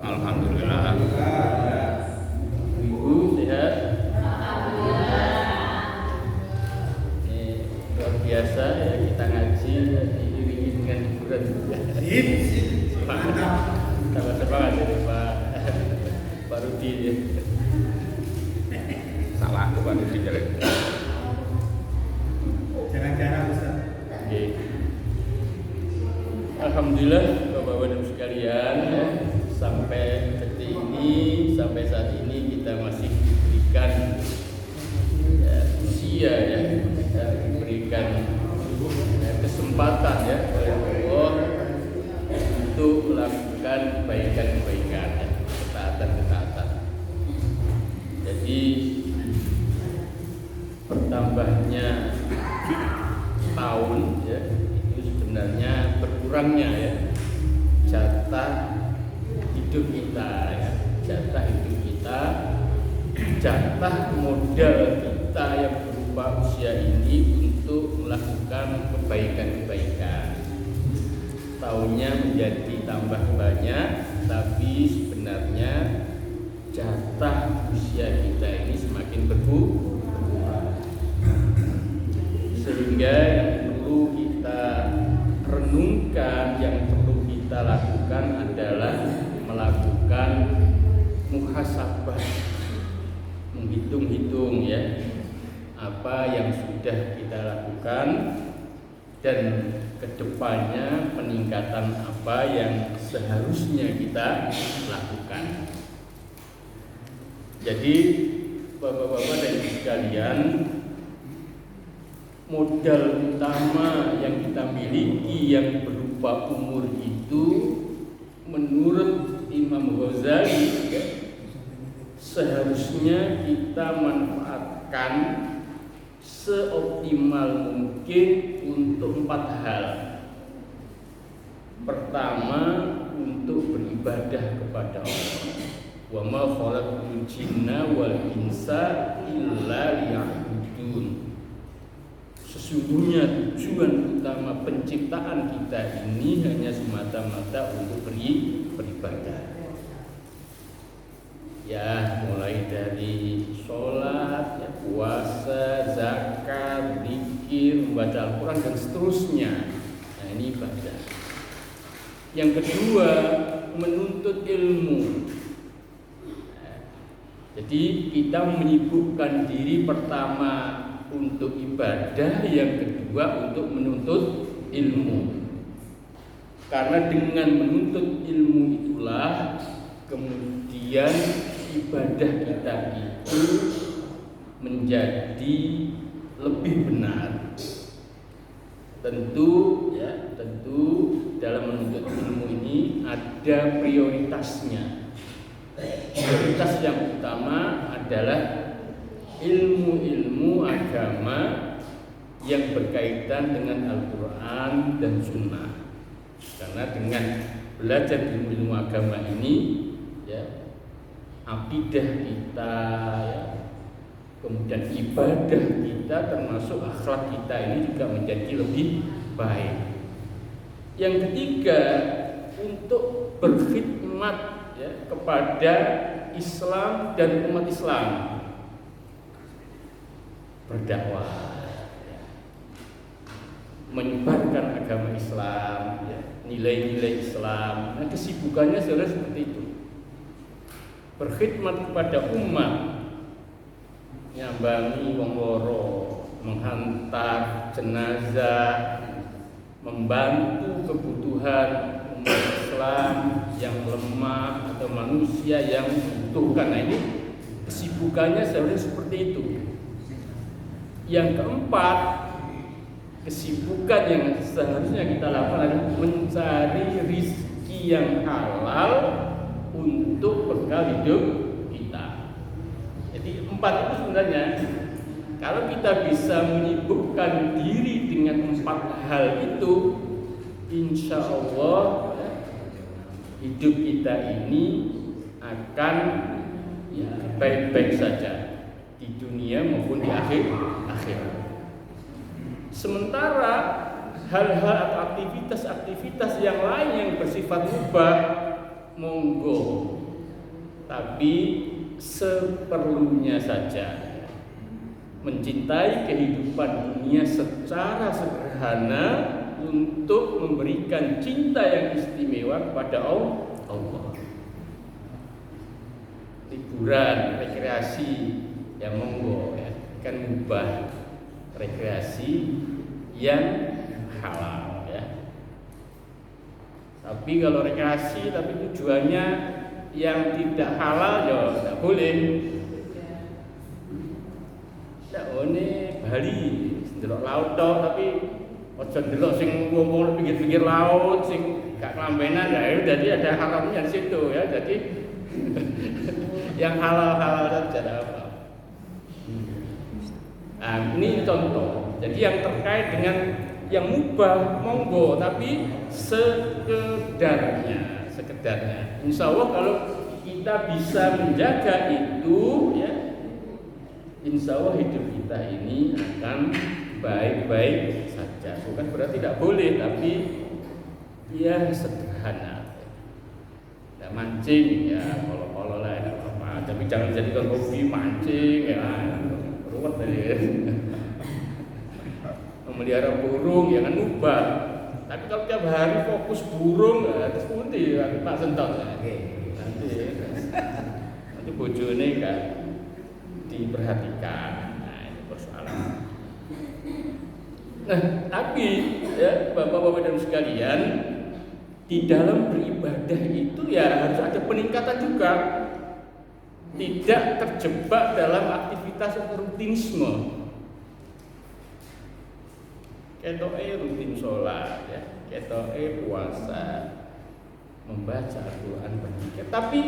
Alhamdulillah. Ibu sehat? Ini luar biasa ya, kita ngaji diiringi dengan hiburan juga. Sama-sama dari Pak Rudi ya. Salah tuh Pak Rudi jelek. Jarang-jarang Ustaz. Oke. Alhamdulillah Bapak-bapak dan sekalian ya, sampai detik ini, sampai saat ini kita masih diberikan ya, usia ya, kita diberikan kesempatan ya oleh Allah untuk melakukan kebaikan-kebaikan ya, ketaatan-ketaatan. Jadi bertambahnya tahun ya, itu sebenarnya berkurangnya ya jatah hidup kita ya, jatah hidup kita, jatah modal kita yang berupa usia ini untuk melakukan kebaikan-kebaikan. Tahunnya menjadi tambah banyak, tapi sebenarnya jatah usia kita ini semakin berkurang. Sehingga yang perlu kita renungkan, yang perlu kita lakukan adalah melakukan muhasabah, menghitung-hitung ya apa yang sudah kita lakukan dan kedepannya peningkatan apa yang seharusnya kita lakukan. Jadi Bapak-bapak dan Ibu sekalian, modal utama yang kita miliki yang berupa umur itu menurut Imam Ghazali ya, seharusnya kita manfaatkan seoptimal mungkin untuk 4 hal. Pertama, untuk beribadah kepada Allah. Wa ma khalaqtul jinna wal insa illa liya'budun. Sesungguhnya tujuan utama penciptaan kita ini hanya semata-mata untuk beribadah. Ya, mulai dari sholat, ya, puasa, zakat, zikir, membaca Al-Quran dan seterusnya. Nah, ini ibadah. Yang kedua, menuntut ilmu. Jadi kita menyibukkan diri pertama untuk ibadah, yang kedua untuk menuntut ilmu. Karena dengan menuntut ilmu itulah kemudian ibadah kita itu menjadi lebih benar. Tentu dalam menuntut ilmu ini ada prioritasnya. Prioritas yang utama adalah ilmu-ilmu agama yang berkaitan dengan Al-Quran dan Sunnah. Karena dengan belajar ilmu-ilmu agama ini ya, akidah kita ya, kemudian ibadah kita termasuk akhlak kita ini juga menjadi lebih baik. Yang ketiga, untuk berkhidmat ya, kepada Islam dan umat Islam, berdakwah, menyebarkan agama Islam, ya, nilai-nilai Islam. Nah, kesibukannya sudah seperti itu. Berkhidmat kepada umat, nyambangi wong loro, menghantar jenazah, membantu kebutuhan umat Islam yang lemah atau manusia yang membutuhkan. Nah, ini kesibukannya sebenarnya seperti itu. Yang keempat, kesibukan yang seharusnya kita lakukan adalah mencari rizki yang halal untuk bekal hidup kita. Jadi 4 itu sebenarnya, kalau kita bisa menyibukkan diri dengan 4 hal itu, insya Allah hidup kita ini akan ya, baik-baik saja di dunia maupun di akhirat. Sementara hal-hal atau aktivitas-aktivitas yang lain yang bersifat mubah monggo, tapi seperlunya saja. Mencintai kehidupan dunia secara sederhana untuk memberikan cinta yang istimewa kepada Allah. Liburan, rekreasi, ya monggo ya, kan mubah. Rekreasi yang halal ya. Tapi kalau rekreasi tapi tujuannya yang tidak halal ya tidak boleh. Ya ini Bali, ndelok laut tok tapi aja ndelok sing wong pinggir-pinggir laut sing gak kelambenan ya jadi ada haramnya di situ ya. Jadi yang halal-halal saja ada apa. Nah, ini contoh. Jadi yang terkait dengan yang mubah monggo tapi sekedarnya. Insya Allah kalau kita bisa menjaga itu ya, insya Allah hidup kita ini akan baik-baik saja. Bukan berarti tidak boleh, tapi ya sederhana. Tidak mancing ya, kalau lah tidak apa-apa. Tapi jangan jadikan hobi mancing ya, ruwet tadi. Memelihara burung ya kan mubah. Tapi kalau tiap hari fokus burung, terus pundi Pak Sentot. Nanti bojone kan diperhatikan. Nah, ini persoalan. Nah, tapi ya Bapak-bapak dan sekalian, di dalam beribadah itu ya harus ada peningkatan juga. Tidak terjebak dalam aktivitas rutinisme. Ketoke rutin sholat, ya, ketoke puasa, membaca Al-Quran berzikir, tapi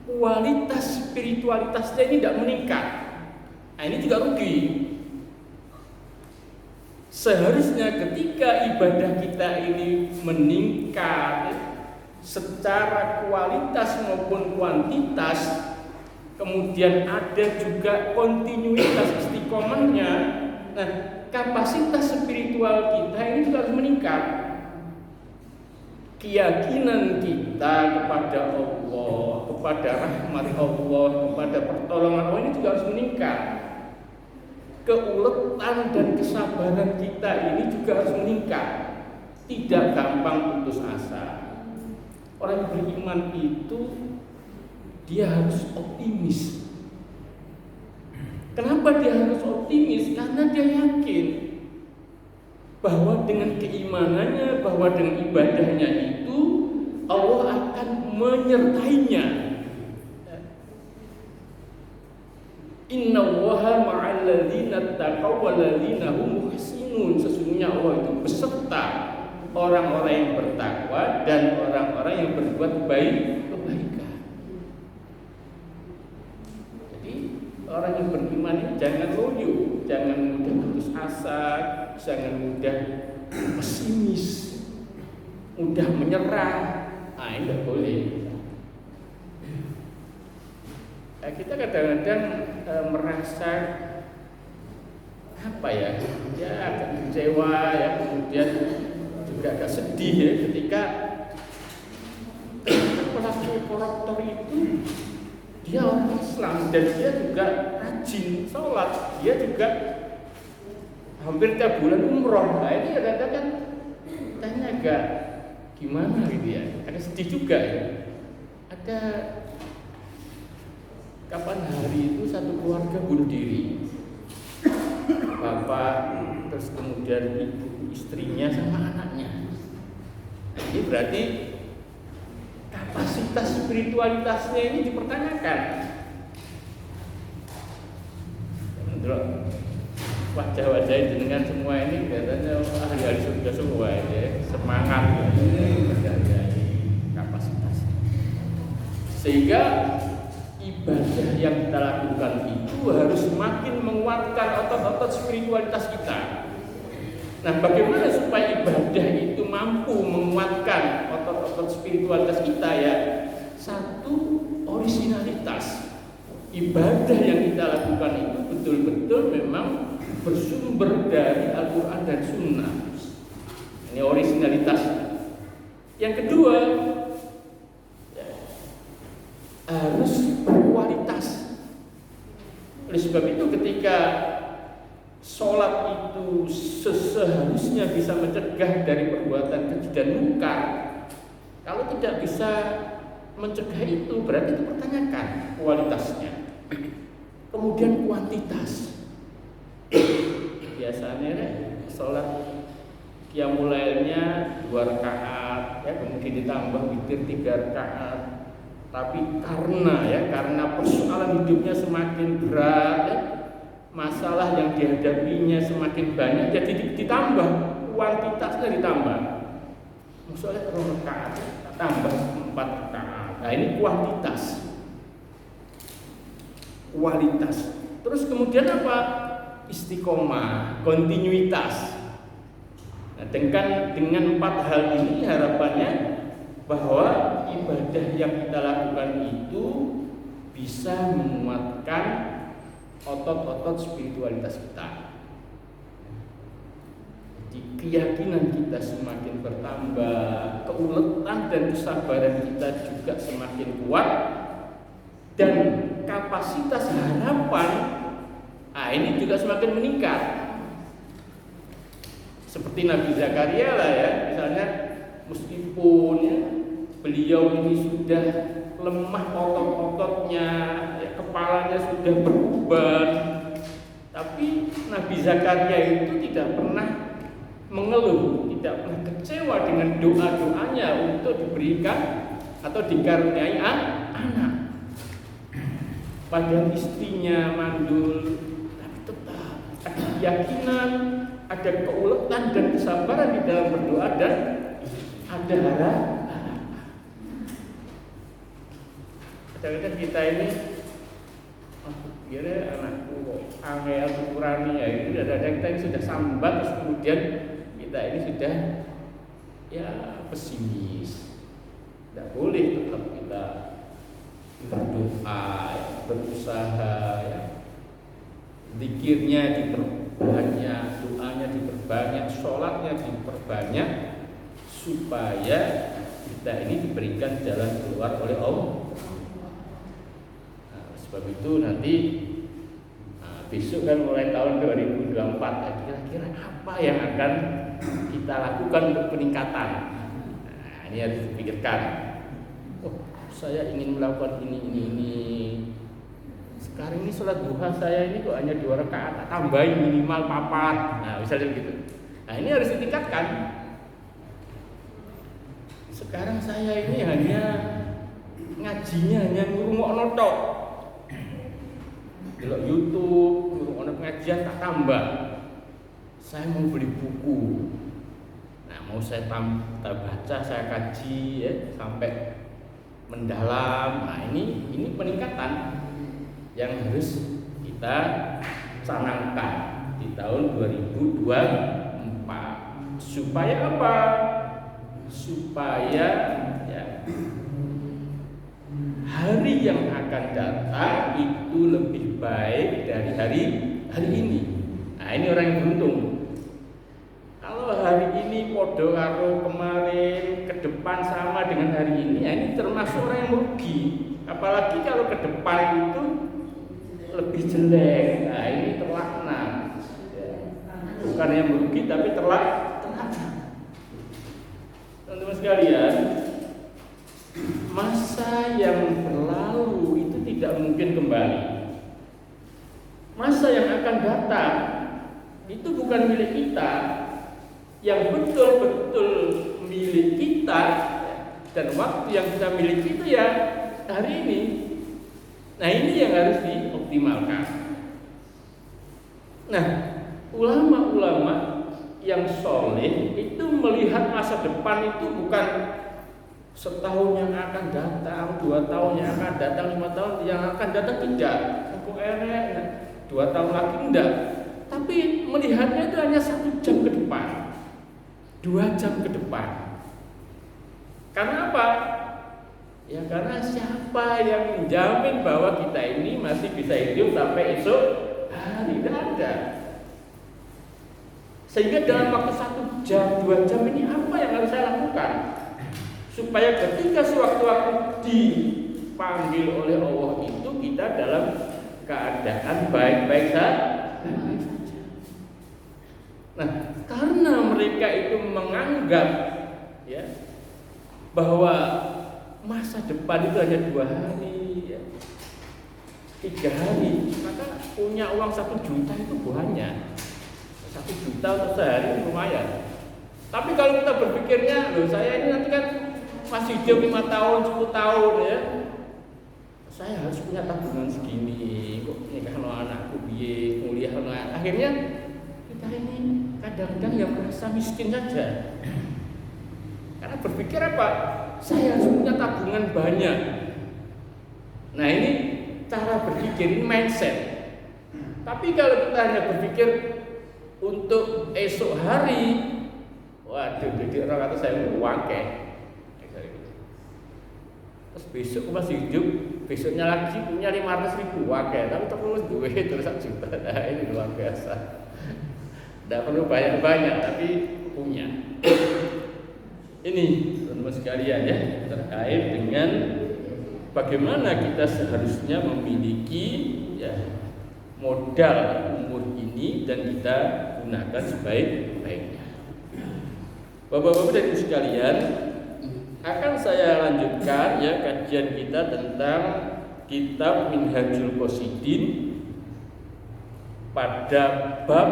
kualitas spiritualitasnya ini tidak meningkat. Nah, ini juga rugi. Seharusnya ketika ibadah kita ini meningkat secara kualitas maupun kuantitas, kemudian ada juga kontinuitas istiqomahnya. Nah, kapasitas spiritual kita ini juga harus meningkat. Keyakinan kita kepada Allah, kepada rahmat Allah, kepada pertolongan Allah ini juga harus meningkat. Keuletan dan kesabaran kita ini juga harus meningkat. Tidak gampang putus asa. Orang yang beriman itu dia harus optimis. Kenapa dia harus optimis? Karena dia yakin bahwa dengan keimanannya, bahwa dengan ibadahnya itu Allah akan menyertainya. Innallaha ma'al ladzina taqaw wal ladzina hum muhsinun. Sesungguhnya Allah itu beserta orang-orang yang bertakwa dan orang-orang yang berbuat baik kebaikan. Jadi orang yang beriman ini jangan loyo, jangan mudah putus asa, jangan mudah pesimis, mudah menyerah. Nah, ini tidak boleh. Nah, kita kadang-kadang merasa apa ya agak kecewa ya, kemudian juga agak sedih ya ketika pelaku koruptor itu dia orang Islam dan dia juga rajin sholat, dia juga hampir tiap bulan umroh. Nah, ini kadang-kadang tanya agak gimana gitu ya, agak sedih juga ya. Ada kapan hari itu satu keluarga bunuh diri, bapak, terus kemudian ibu, istrinya sama anaknya. Ini berarti kapasitas spiritualitasnya ini dipertanyakan. Menurut wajah-wajah jenengan semua ini kelihatannya ahli-ahli surga semua ya, semangat menjaga kapasitas. Sehingga ibadah yang kita lakukan itu harus semakin menguatkan otot-otot spiritualitas kita. Nah, bagaimana supaya ibadah itu mampu menguatkan otot-otot spiritualitas kita ya? Satu, originalitas. Ibadah yang kita lakukan itu betul-betul memang bersumber dari Al-Quran dan Sunnah. Ini originalitas. Yang kedua, ya, harus berkualitas. Oleh sebab itu ketika sholat itu seharusnya bisa mencegah dari perbuatan keji dan munkar, kalau tidak bisa mencegah itu berarti dipertanyakan kualitasnya. Kemudian kuantitas. Biasanya sholat qiyamul lailnya 2 rakaat, ya, kemudian ditambah witir 3 rakaat. Tapi karena persoalan hidupnya semakin berat, ya, masalah yang dihadapinya semakin banyak, jadi ditambah kuantitasnya ditambah. Misalnya 2 rakaat tambah 4 rakaat. Nah, ini kualitas. Terus kemudian apa? Istiqomah, kontinuitas. Nah, dengan 4 hal ini harapannya bahwa ibadah yang kita lakukan itu bisa menguatkan otot-otot spiritualitas kita. Jadi keyakinan kita semakin bertambah, keuletan dan kesabaran kita juga semakin kuat, dan kapasitas harapan ini juga semakin meningkat. Seperti Nabi Zakaria lah ya, misalnya, meskipun ya, beliau ini sudah lemah otot-ototnya, ya, kepalanya sudah beruban, tapi Nabi Zakaria itu tidak pernah mengeluh, tidak pernah kecewa dengan doa-doanya untuk diberikan atau dikaruniai anak. Padahal istrinya mandul, tapi tetap ada keyakinan, ada keuletan dan kesabaran di dalam berdoa, dan ada harapan. Kadang-kadang kita ini, kira anakku kok angel ukurani ya, itu kadang-kadang kita ini sudah sambat, terus kemudian kita ini sudah ya pesimis. Tidak boleh, tetap kita berdoa, berusaha, ya. Zikirnya diperbanyak, doanya diperbanyak, sholatnya diperbanyak, supaya kita ini diberikan jalan keluar oleh Allah. Nah, sebab itu nanti besok kan mulai tahun 2024, kira-kira apa yang akan kita lakukan untuk peningkatan? Nah, ini harus dipikirkan. Saya ingin melakukan ini. Sekarang ini sholat duha saya ini kok hanya 2 rakaat, tambahin minimal 4. Nah, misalnya gitu. Nah, ini harus ditingkatkan. Sekarang saya ini hanya ngajinya hanya ngurungokno tok. Delok YouTube, ngurungokno pengajian tak tambah. Saya mau beli buku. Nah, mau saya baca, saya kaji ya sampai mendalam. Nah, ini peningkatan yang harus kita canangkan di tahun 2024. Supaya apa? Supaya ya, hari yang akan datang itu lebih baik dari hari ini. Nah, ini orang yang beruntung. Kalau hari ini podo karo kemarin, ke depan sama dengan hari ini, ya ini termasuk orang yang merugi. Apalagi kalau ke depan itu lebih jelek. Nah, ini terlaknat. Bukan yang merugi tapi terlaknat. Teman-teman sekalian, masa yang berlalu itu tidak mungkin kembali. Masa yang akan datang itu bukan milik kita. Yang betul-betul milik kita dan waktu yang kita miliki itu ya hari ini. Nah, ini yang harus dioptimalkan. Nah, ulama-ulama yang soleh itu melihat masa depan itu bukan setahun yang akan datang, 2 tahun yang akan datang, 5 tahun yang akan datang, tidak. Aku 2 tahun lagi enggak. Tapi melihatnya itu hanya 1 jam ke depan, 2 jam ke depan. Karena apa? Ya karena siapa yang menjamin bahwa kita ini masih bisa hidup sampai esok hari? Tidak ada. Sehingga dalam waktu 1 jam, 2 jam ini apa yang harus saya lakukan supaya ketika sewaktu-waktu dipanggil oleh Allah itu kita dalam keadaan baik-baik saja. Nah, karena mereka itu menganggap ya bahwa masa depan itu hanya 2 hari, ya, 3 hari, maka punya uang 1 juta itu banyak. 1 juta untuk sehari lumayan. Tapi kalau kita berpikirnya, loh saya ini nanti kan masih hidup 5 tahun, 10 tahun ya, saya harus punya tabungan segini, kok nikah sama anakku biye, kuliah sama, akhirnya kita ini kadang-kadang yang merasa miskin saja. Karena berpikir apa? Saya harus punya tabungan banyak. Nah ini cara berpikir, ini mindset. Tapi kalau kita hanya berpikir untuk esok hari, waduh, jadi orang kata saya mau wangke. Terus besok masih hidup, besoknya lagi punya 500.000 wangke, tapi terus duit terus 1 juta. Nah ini luar biasa. Tidak perlu banyak-banyak, tapi punya. Ini teman-teman sekalian ya, terkait dengan bagaimana kita seharusnya memiliki ya, modal umur ini dan kita gunakan sebaik-baiknya. Bapak-bapak dan ibu sekalian, akan saya lanjutkan ya kajian kita tentang kitab Minhajul Qasidin pada bab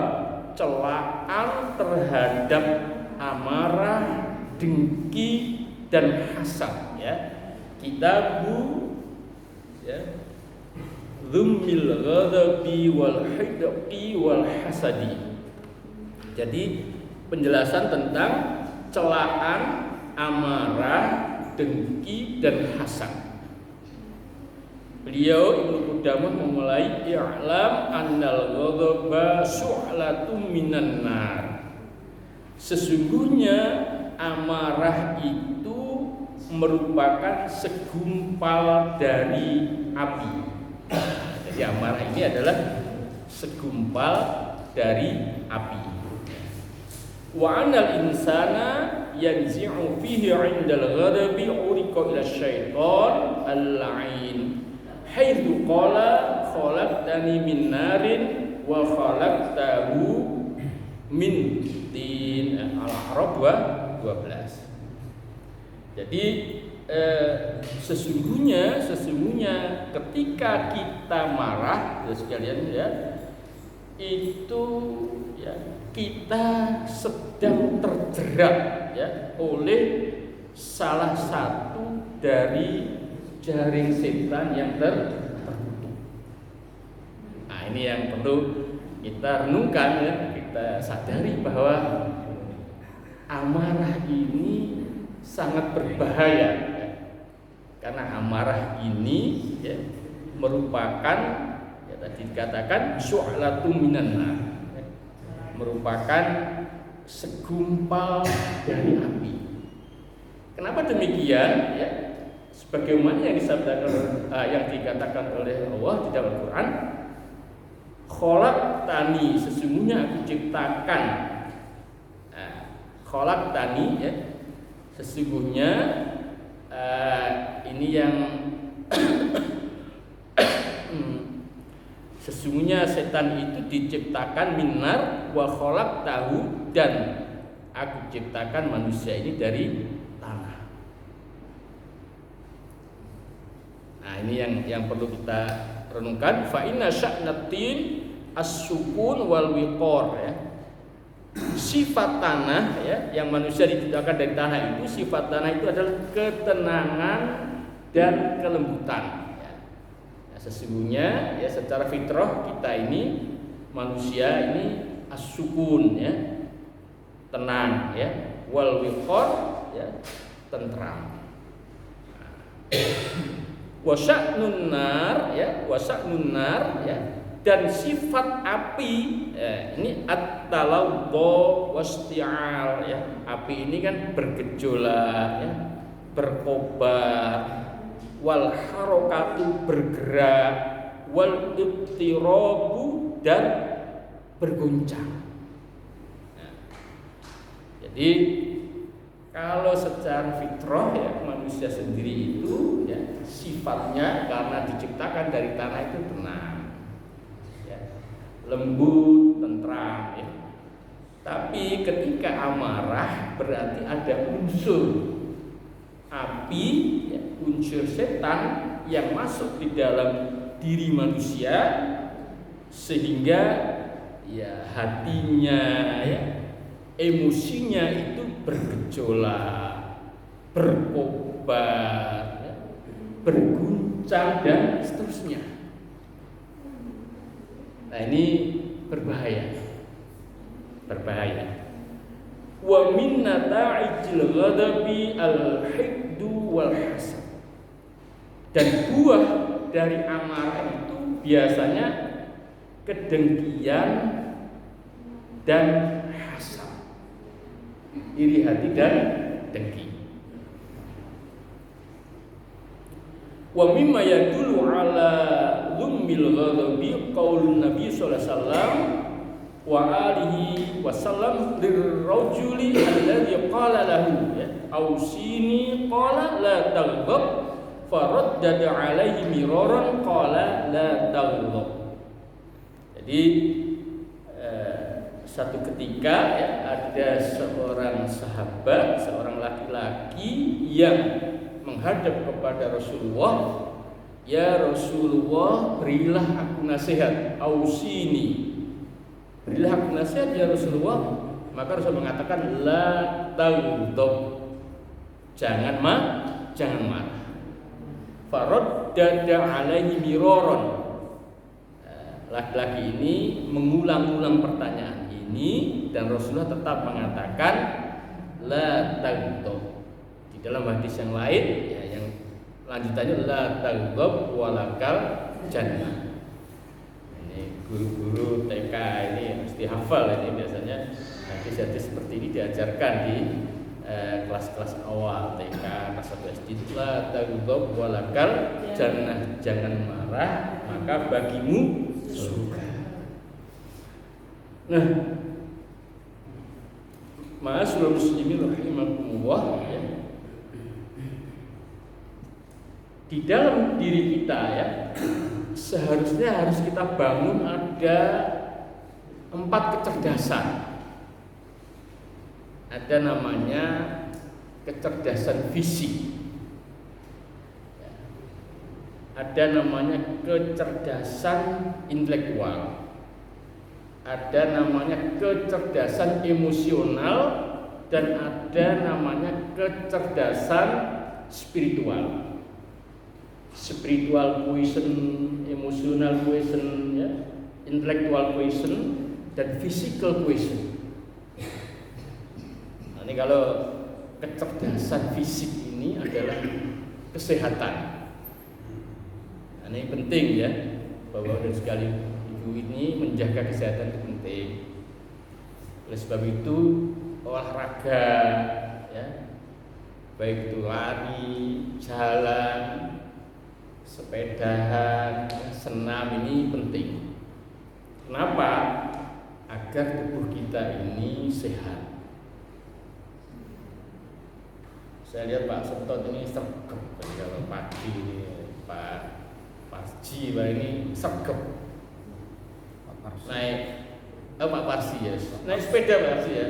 celaan terhadap amarah, dengki dan hasad ya. Kitabu ya Dhummil ghadabi wal hidqi wal hasadi. Jadi penjelasan tentang celaan, amarah, dengki dan hasad. Beliau Ibnu Qudamah memulai i'lam annal ghadaba syu'latun minan nar. Sesungguhnya amarah itu merupakan segumpal dari api. Jadi amarah ini adalah segumpal dari api. Wa anal insana yanzi'u fihi 'indal ghadabi uriqa ila syaitan al-la'in haitsu qala khalaqtani min narin wa khalaqtahu min tin. Al-A'raf 12. Jadi sesungguhnya ketika kita marah ya sekalian ya, itu ya kita sedang terjerat ya oleh salah satu dari jaring setan yang terkutuk. Nah ini yang perlu kita renungkan ya, kita sadari bahwa amarah ini sangat berbahaya ya. Karena amarah ini ya, merupakan ya, tadi dikatakan syu'latun minan nar, merupakan segumpal dari api. Kenapa demikian ya? Sebagaimana yang disabdakan yang dikatakan oleh Allah di dalam Al-Qur'an, khalaqtani, sesungguhnya aku ciptakan. Khalaqtani ya, sesungguhnya ini yang sesungguhnya setan itu diciptakan minar wa khalaqtahu, dan aku ciptakan manusia ini dari tanah. Nah ini yang perlu kita renungkan. Fa inna sya'natin as-sukun wal wiqor ya. Sifat tanah ya, yang manusia diciptakan dari tanah itu, sifat tanah itu adalah ketenangan dan kelembutan ya. Nah, sesungguhnya ya secara fitrah kita ini manusia ini as-sukun ya, tenang ya, wal wiqor ya, tentram. Wa sya'nun nar ya, wa sya'nun nar ya, dan sifat api ya, ini at-talawwu wasti'al ya. Api ini kan bergejolak ya, berkobar, wal harakatu bergerak, wal ittirabu dan bergoncang. Nah, jadi Kalau secara fitrah ya manusia sendiri itu ya sifatnya karena diciptakan dari tanah itu tenang, ya, lembut, tentram. Ya. Tapi ketika amarah berarti ada unsur api, ya, unsur setan yang masuk di dalam diri manusia sehingga ya hatinya, ya, emosinya itu bergejolak, berkobar, ya, berguncang dan seterusnya. Nah ini berbahaya. Wa min nata'ijil ghadabi al-hiddu wal hasad. Dan buah dari amarah itu biasanya kedengkian dan hasad, iri hati dan dengki. Wa mimma yadullu ala dhummil ghadabi qaulun Nabi sallallahu alaihi wasallam wa alihi wasallam lirrajuli alladhi qala lahu ausini qala la taghdab faraddada alaihi miraran qala la taghdab. Jadi satu ketika ya, ada seorang sahabat, seorang laki-laki yang menghadap kepada Rasulullah, ya Rasulullah, berilah aku nasihat, ausini, berilah aku nasihat ya Rasulullah. Maka Rasul mengatakan la taghdab, jangan marah. Faraddada alaihi miraran. Laki-laki ini mengulang-ulang pertanyaan ini dan Rasulullah tetap mengatakan la taghdab. Di dalam hadis yang lain ya, yang lanjutannya la taghdab walakal jannah. Guru-guru TK ini mesti hafal ini, biasanya hadis-hadis seperti ini diajarkan di kelas-kelas awal TK, kelas 1 SD. La taghdab walakal jannah, jangan marah maka bagimu surga. Nah, ma'asyiral muslimin rahimakumullah, ya. Di dalam diri kita ya seharusnya harus kita bangun ada 4 kecerdasan. Ada namanya kecerdasan fisik, ada namanya kecerdasan intelektual, ada namanya kecerdasan emosional, dan ada namanya kecerdasan spiritual. Spiritual quotient, emotional quotient, ya, intellectual quotient, dan physical quotient. Nah, ini kalau kecerdasan fisik ini adalah kesehatan. Nah, ini penting ya, Bapak dan sekali ibu ini menjaga kesehatan itu penting. Oleh sebab itu olahraga, ya, baik itu lari, jalan, sepedahan, senam ini penting. Kenapa? Agar tubuh kita ini sehat. Saya lihat Pak Setot ini sergap kalau pagi ini, Pak Parji ini sergap. Naik, Pak Parsi ya, naik sepeda Pak Parsi ya.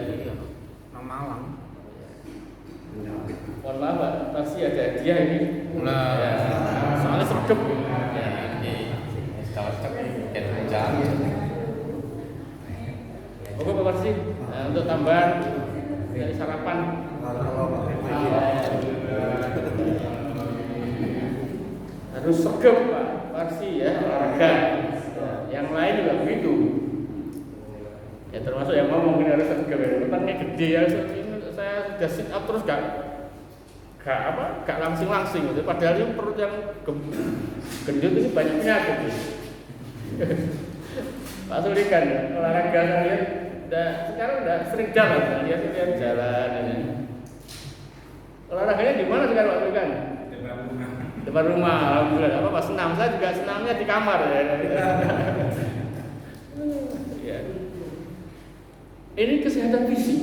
Malang. Mohon maaf Pak Parsi, ada hadiah ini. Nah, ya, soalnya sergap. Ya, kalau jalan. Oke Pak Parsi, nah, untuk tambahan dari sarapan. Harus sergap Pak Parsi ya, olahraga. Yang lain juga begitu. Ya termasuk yang mau mungkin harus sergap ya. Tempatnya gede ya, saya sudah sit up terus gak langsing gitu. Padahal ini perut yang gendut ini banyak penyakit. Pak Suri kan olahraga saya lihat sekarang udah sering jalan, lihat jalan ini. Olahraganya di mana sekarang Pak Suri kan? Depan rumah, alhamdulillah. Apa pas senam, saya juga senamnya di kamar ya. Ya. Ini kesehatan fisik.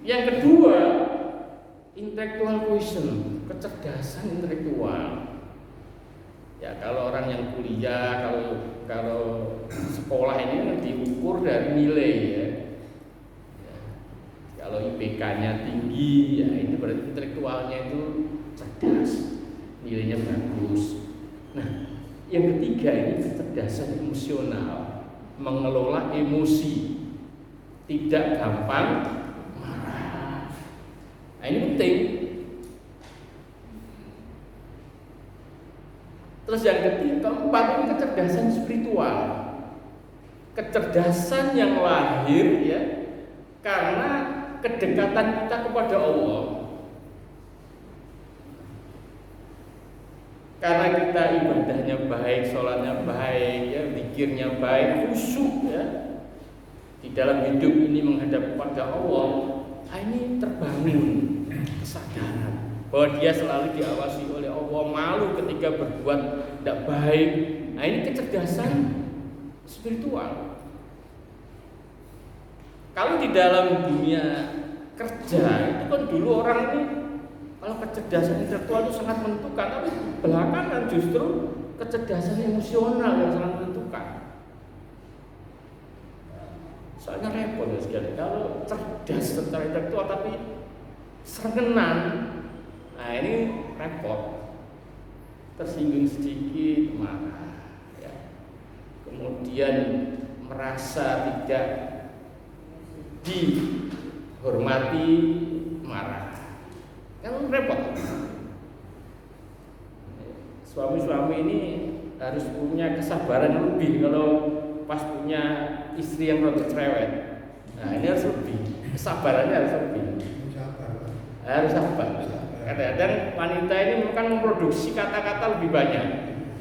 Yang kedua, intellectual quotient, kecerdasan intelektual. Ya kalau orang yang kuliah, kalau sekolah ini diukur dari nilai ya. Kalau IPK-nya tinggi, ya ini berarti intelektualnya itu cerdas, nilainya bagus. Nah, yang ketiga ini kecerdasan emosional, mengelola emosi, tidak gampang marah. Nah, ini penting. Terus yang ketiga, keempat ini kecerdasan spiritual, kecerdasan yang lahir ya karena kedekatan kita kepada Allah. Karena kita ibadahnya baik, sholatnya baik, ya, zikirnya baik, khusyuk ya di dalam hidup ini menghadap kepada Allah. Nah, ini terbangun kesadaran bahwa dia selalu diawasi oleh Allah, malu ketika berbuat tidak baik. Nah, ini kecerdasan spiritual. Kalau di dalam dunia kerja itu kan dulu orang ini kalau kecerdasan intelektual itu sangat menentukan, tapi belakangan justru kecerdasan emosional yang sangat menentukan. Soalnya repot ya sekali kalau cerdas secara intelektual tapi serengenan, nah ini repot. Tersinggung sedikit marah, ya. Kemudian merasa tidak dihormati marah, kan repot. Suami-suami ini harus punya kesabaran lebih kalau pas punya istri yang rada cerewet. Nah ini harus lebih, kesabarannya harus lebih, harus sabar. Kadang-kadang wanita ini kan memproduksi kata-kata lebih banyak.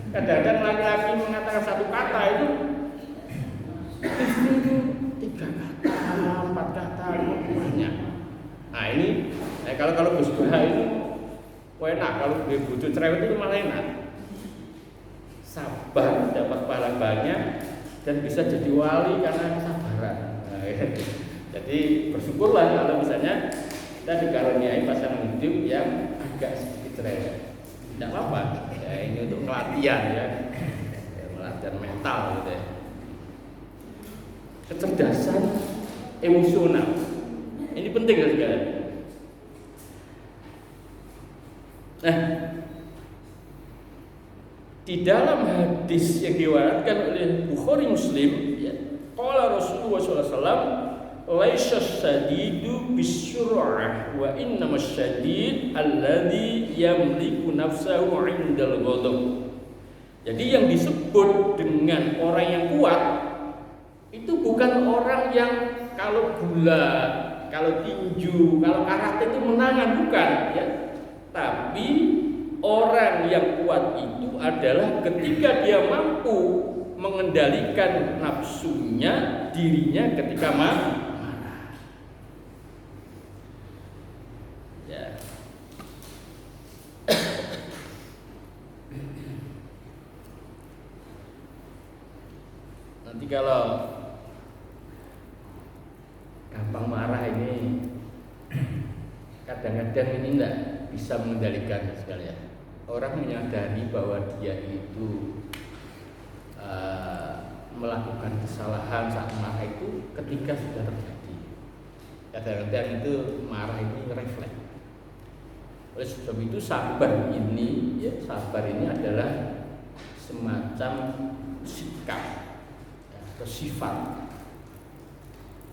Kadang-kadang laki-laki mengatakan satu kata itu istri itu 3 kata, 4 kata, banyak. Nah ini, kalau Gus Bah itu enak, kalau dia butuh cerewet itu malah enak. Sabar, dapat pahala banyak dan bisa jadi wali karena kesabaran. Nah, jadi bersyukurlah kalau misalnya kita dikaruniai pasangan hidup yang agak sedikit cerewet. Tidak apa-apa, ya, ini untuk pelatihan ya, pelatihan mental gitu ya. Kecerdasan emosional ini penting ya sekali. Nah, di dalam hadis yang diriwayatkan oleh Bukhari Muslim, ya, qala Rasulullah SAW, laisa syadidu bisyur'ah wa innamas syadid alladzi yamliku nafsahu 'indal ghadab. Jadi yang disebut dengan orang yang kuat itu bukan orang yang kalau gula, kalau tinju, kalau karate itu menangan, bukan ya. Tapi orang yang kuat itu adalah ketika dia mampu mengendalikan nafsunya, dirinya ketika marah. Ya. Nanti kalau gampang marah ini kadang-kadang ini enggak bisa mengendalikan sekalian. Orang menyadari bahwa dia itu melakukan kesalahan saat marah itu ketika sudah terjadi. Kadang-kadang itu marah ini refleks. Oleh sebab itu sabar ini adalah semacam sikap atau sifat.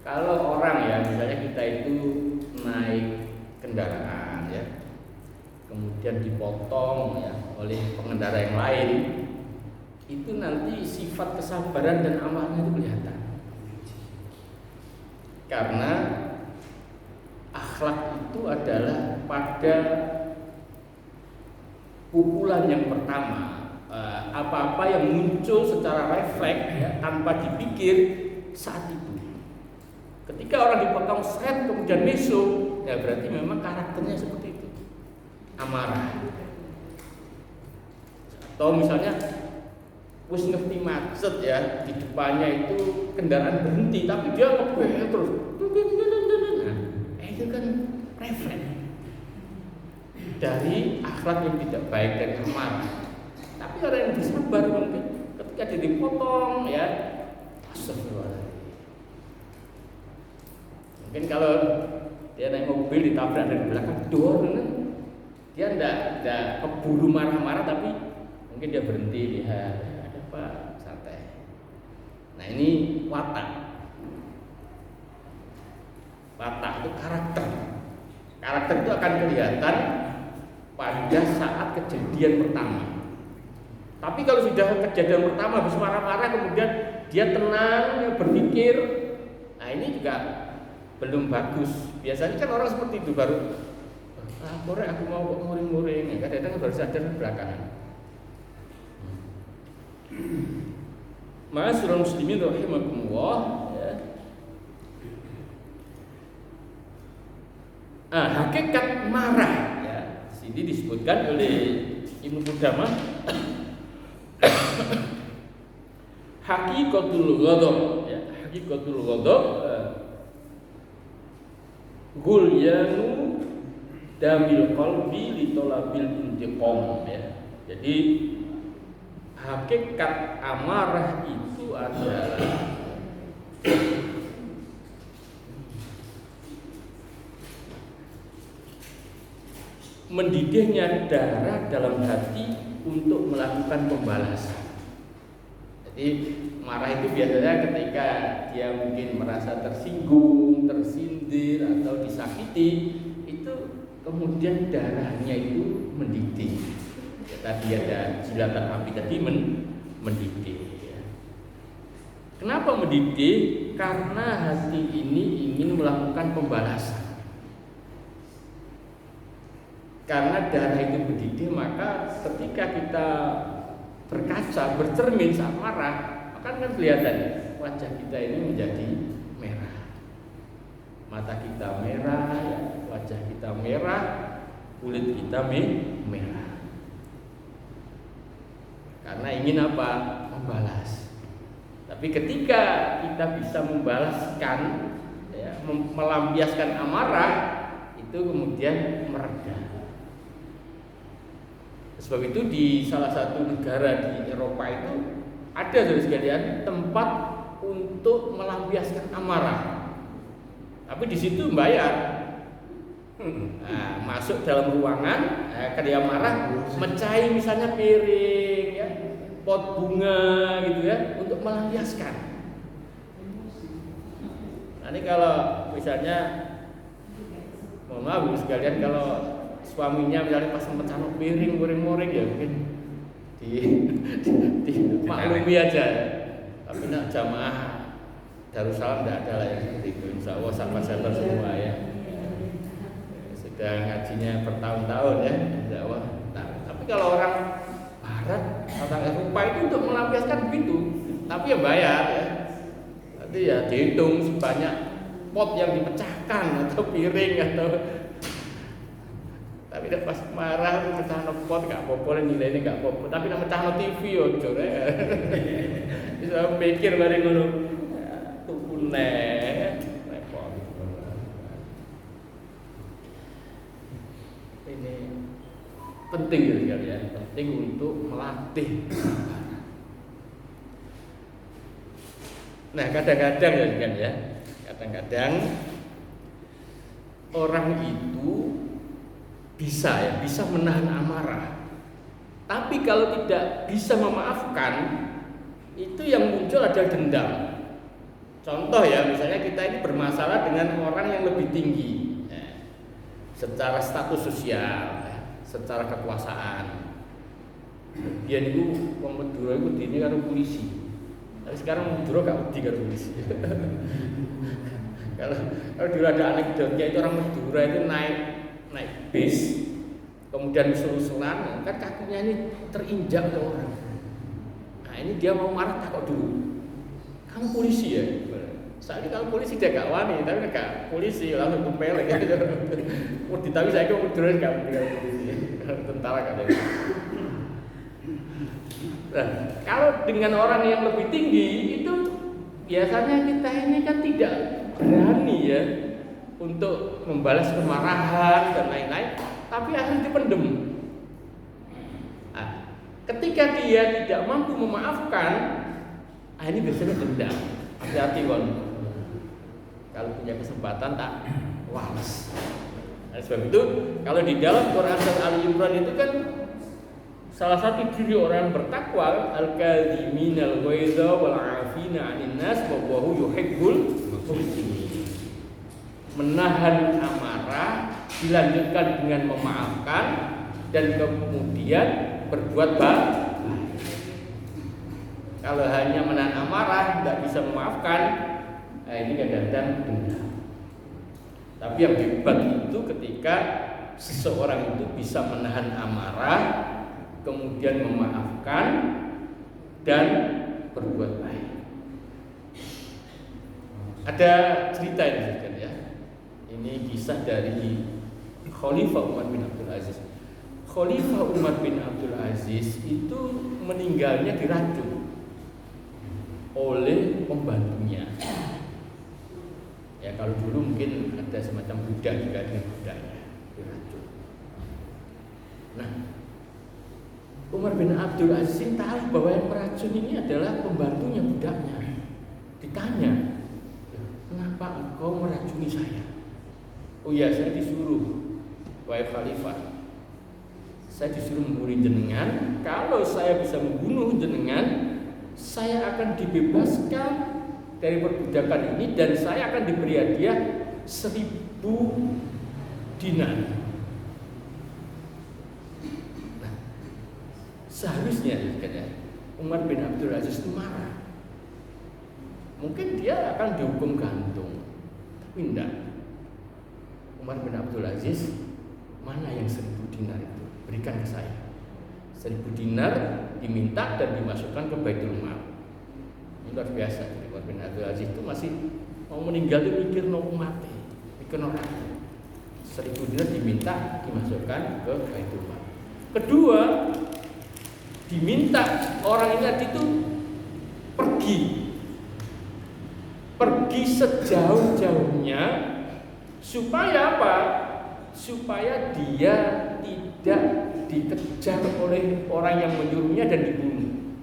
Kalau orang ya misalnya kita itu naik kendaraan ya, kemudian dipotong ya oleh pengendara yang lain, itu nanti sifat kesabaran dan amarahnya itu kelihatan. Karena akhlak itu adalah pada pukulan yang pertama, apa-apa yang muncul secara refleks ya, tanpa dipikir saat itu. Ketika orang dipotong seret kemudian besok, ya berarti memang karakternya seperti itu, amarah. Atau misalnya wis ngerti macet ya, di depannya itu kendaraan berhenti tapi dia ngebel terus. Nah, itu kan refleks. dari akhlak yang tidak baik, dari amarah. Tapi orang yang bersabar mungkin ketika dia dipotong ya, astagfirullah. Mungkin kalau dia naik mobil ditabrak dari belakang dor, dia tidak keburu marah-marah, tapi mungkin dia berhenti, lihat ada apa, santai. Nah ini watak. Watak itu karakter. Karakter itu akan kelihatan pada saat kejadian pertama. Tapi kalau sudah kejadian pertama habis marah-marah, kemudian dia tenang, berpikir, nah ini juga belum bagus. Biasanya kan orang seperti itu baru korek aku mau kok muring-muring, kadang-kadang baru sadar belakangan. Ma'asyiral muslimin rahimakumullah, ya. Hakikat marah ya, sini disebutkan oleh Ibnu Qudamah hakikatul ghadab ya, hakikatul ghadab gulyanu damil qalbi li talabil intiqam ya. Jadi hakikat amarah itu adalah mendidihnya darah dalam hati untuk melakukan pembalasan. Jadi marah itu biasanya ketika dia mungkin merasa tersinggung, tersindir atau disakiti, itu kemudian darahnya itu mendidih. Ya, tadi ada jilatan api tadi mendidih. Ya. Kenapa mendidih? Karena hati ini ingin melakukan pembalasan. Karena darah itu mendidih, maka ketika kita berkaca, bercermin saat marah, maka kan kelihatan wajah kita ini menjadi merah, mata kita merah, ya, wajah kita merah, kulit kita merah. Karena ingin apa? Membalas. Tapi ketika kita bisa membalaskan, ya, melampiaskan amarah, itu kemudian mereda. Sebab itu di salah satu negara di Eropa itu ada saudara sekalian tempat untuk melampiaskan amarah. Tapi di situ bayar. Nah, masuk dalam ruangan, ketika marah, mecahin misalnya piring, ya, pot bunga gitu ya, untuk melampiaskan. Nah, ini kalau misalnya, mohon maaf sekalian, kalau suaminya misalnya pas mecah piring goreng-goreng ya mungkin di maklumi aja ya. Tapi nak jamaah Darussalam tidak ada lah yang seperti itu. Insya Allah sahabat-sahabat semua ya sudah ngajinya bertahun-tahun ya, insya Allah. Nah, tapi kalau orang Barat, orang Eropa itu untuk melampiaskan begitu, tapi ya bayar ya. Nanti ya dihitung sebanyak pot yang dipecahkan atau piring atau. Tapi pas marah mecah pot gak apa-apa, nilainya gak apa-apa. Tapi nak mecah TV ojo ya. Bisa mikir bareng ngono. Tukune repot. Ini penting ya, penting untuk melatih. Nah, kadang-kadang ya, kadang-kadang orang itu bisa menahan amarah. Tapi kalau tidak bisa memaafkan, itu yang muncul adalah dendam. Contoh ya, misalnya kita ini bermasalah dengan orang yang lebih tinggi, ya, secara status sosial, ya, secara kekuasaan. Dia itu wong Madura itu dini karo polisi. Tapi sekarang Madura gak wedi karo polisi. Kalau dulu ada anekdotnya itu orang Madura itu naik bis, kemudian usul-usulan, kan kakinya ini terinjak oleh orang. Nah ini dia mau marah, takut dulu, kamu polisi ya? Soalnya kalau polisi dia gak wani, tapi gak polisi langsung kempeleng. Tapi saya kok Madura gak polisi, tentara gak ada. Nah, kalau dengan orang yang lebih tinggi itu biasanya kita ini kan tidak berani ya untuk membalas kemarahan dan lain-lain, tapi akhirnya dipendem. Nah, ketika dia tidak mampu memaafkan, ini biasanya dendam. Hati-hati kon. Kalau punya kesempatan tak walas. Nah, sebab itu kalau di dalam Quran surat Ali Imran itu kan salah satu ciri orang bertakwa al-kadhiminal ghaidha wal 'afina 'anil nas wa huwa yuhibbul muhsinin. Menahan amarah dilanjutkan dengan memaafkan dan kemudian berbuat baik. Kalau hanya menahan amarah tidak bisa memaafkan, ini kadang-kadang dendam. Tapi yang hebat itu ketika seseorang itu bisa menahan amarah, kemudian memaafkan dan berbuat baik. Ada cerita ini ya. Ini kisah dari Khalifah Umar bin Abdul Aziz. Khalifah Umar bin Abdul Aziz itu meninggalnya diracun oleh pembantunya. Ya kalau dulu mungkin ada semacam budak juga dengan budaknya diracun. Nah, Umar bin Abdul Aziz tahu bahwa yang meracun ini adalah pembantunya, budaknya. Ditanya, kenapa engkau meracuni saya? Oh ya, saya disuruh, wahai Khalifah, saya disuruh membunuh jenengan. Kalau saya bisa membunuh jenengan, saya akan dibebaskan dari perbudakan ini dan saya akan diberi hadiah 1000 dinar. Nah, seharusnya Umar bin Abdul Aziz itu marah. Mungkin dia akan dihukum gantung, tapi tidak. Umar bin Abdul Aziz, mana yang 1000 dinar itu? Berikan ke saya. 1000 dinar diminta dan dimasukkan ke Baitul Mal. Ini luar biasa. Umar bin Abdul Aziz itu masih mau meninggal itu mikir no mati, mikir no mati. 1000 dinar diminta dimasukkan ke Baitul Mal. Kedua, diminta orang ini itu pergi sejauh-jauhnya. Supaya apa? Supaya dia tidak dikejar oleh orang yang menyuruhnya dan dibunuh.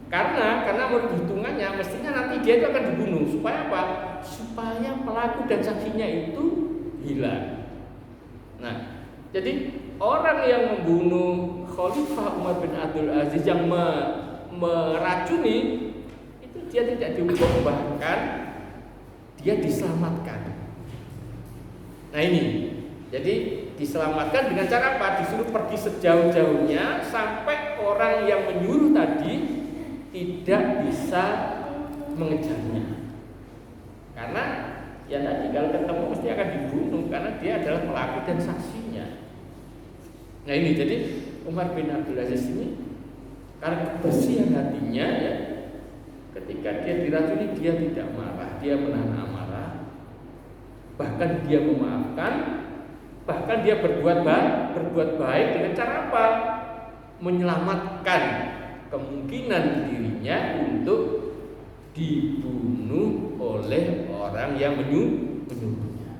Karena menurut hitungannya mestinya nanti dia itu akan dibunuh. Supaya apa? Supaya pelaku dan saksinya itu hilang. Nah, jadi orang yang membunuh Khalifah Umar bin Abdul Aziz yang meracuni itu dia tidak dihukum, bahkan dia diselamatkan. Nah ini, jadi diselamatkan dengan cara apa? Disuruh pergi sejauh-jauhnya sampai orang yang menyuruh tadi tidak bisa mengejarnya. Karena ya tadi kalau ketemu mesti akan dibunuh karena dia adalah pelaku dan saksinya. Nah ini jadi Umar bin Abdul Aziz ini karena kebersihan hatinya ya, ketika dia diracuni dia tidak marah, dia menahan amarah. Bahkan dia memaafkan, bahkan dia berbuat baik dengan cara apa? Menyelamatkan kemungkinan dirinya untuk dibunuh oleh orang yang menyuruhnya.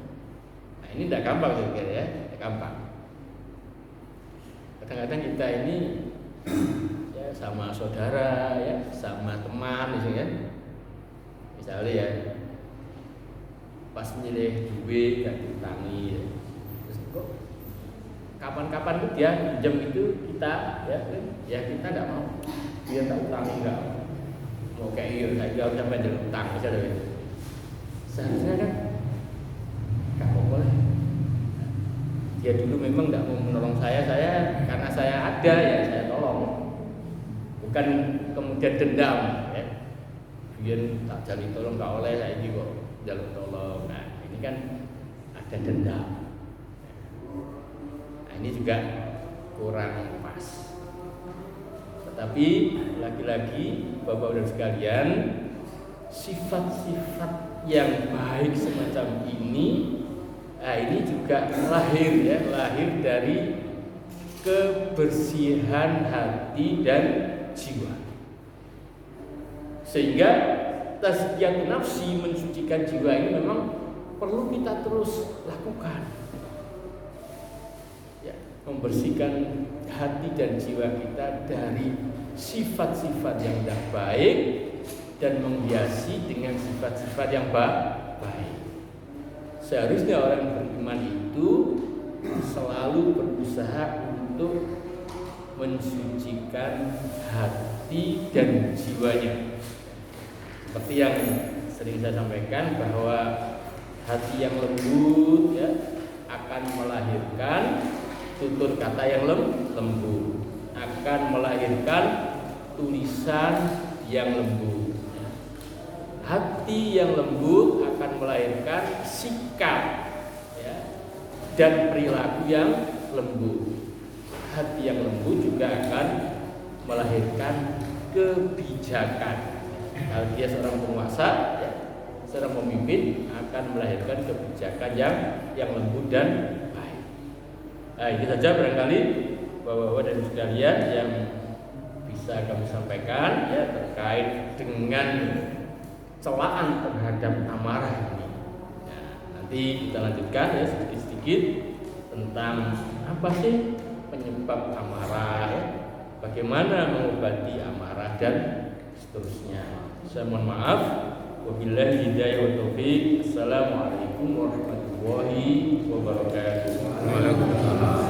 Nah ini tidak gampang juga ya, tidak gampang. Kadang-kadang kita ini ya sama saudara ya, sama teman gitu kan. Misalnya ya, pas milih duit gak diutangi ya. Terus kok kapan-kapan tuh dia pinjam itu kita ya kita nggak mau, dia tak utangi nggak mau kayak saya jawab sampai jadi utang misalnya gitu. Seharusnya kan nggak boleh. Dia dulu memang nggak mau menolong saya karena saya ada ya saya tolong, bukan kemudian dendam ya. Biar tak jadi tolong nggak oleh saya ini kok jalur tolong. Nah ini kan ada dendam. Nah ini juga kurang pas. Tetapi lagi-lagi Bapak dan sekalian, sifat-sifat yang baik semacam ini, nah ini juga lahir dari kebersihan hati dan jiwa. Sehingga tazkiyatun nafsi, mensucikan jiwa ini memang perlu kita terus lakukan. membersihkan hati dan jiwa kita dari sifat-sifat yang tidak baik dan menghiasi dengan sifat-sifat yang baik. Seharusnya orang beriman itu selalu berusaha untuk mensucikan hati dan jiwanya. Seperti yang sering saya sampaikan bahwa hati yang lembut ya akan melahirkan tutur kata yang lembut, akan melahirkan tulisan yang lembut. Hati yang lembut akan melahirkan sikap ya, dan perilaku yang lembut. Hati yang lembut juga akan melahirkan kebijakan. Kalau dia seorang penguasa, ya, seorang pemimpin akan melahirkan kebijakan yang lembut dan baik. Nah, ini saja barangkali Bapak-bapak dan sekalian yang bisa kami sampaikan ya terkait dengan celaan terhadap amarah ini. Nah, nanti kita lanjutkan ya sedikit-sedikit tentang apa sih penyebab amarah, ya, bagaimana mengobati amarah dan seterusnya. Saya mohon maaf. Wabillahi hidayah wa taufiq. Assalamualaikum warahmatullahi wabarakatuh. Waalaikumsalam.